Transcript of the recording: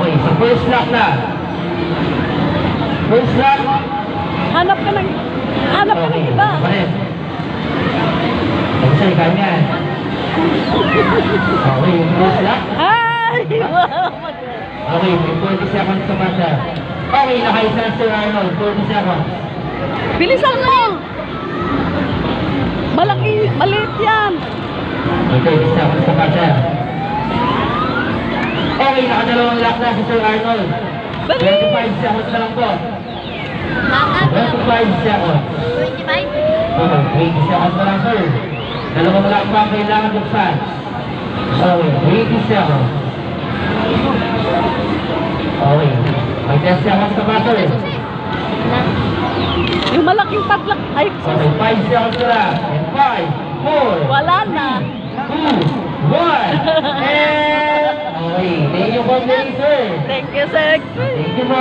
Okay, so first lock na. First lock. Hanap ka ng iba. Pares. Okay, kanya. Okay, first lock. Ay! Okay, may 40 seconds to masa. Okay, nakaisa na Sir Arnold. 40 seconds. Bilisan mo! Maliit yan. May 30 seconds to masa. Okay, nakadalawang lock na si Sir Arnold. 25 seconds na lang po. 25 seconds. 25? Okay, 20 seconds na lang, sir. Dalawang lock pa ang kailangan buksan. Okay, 20 seconds. Okay, may 10 seconds na ba, sir? Yung malaking padlock. Ay, Okay, 5 seconds na lang. And 5, 4, wala na. 2, 1, and... Okay, thank you for playing, sir. Thank you, sir. Thank you, po.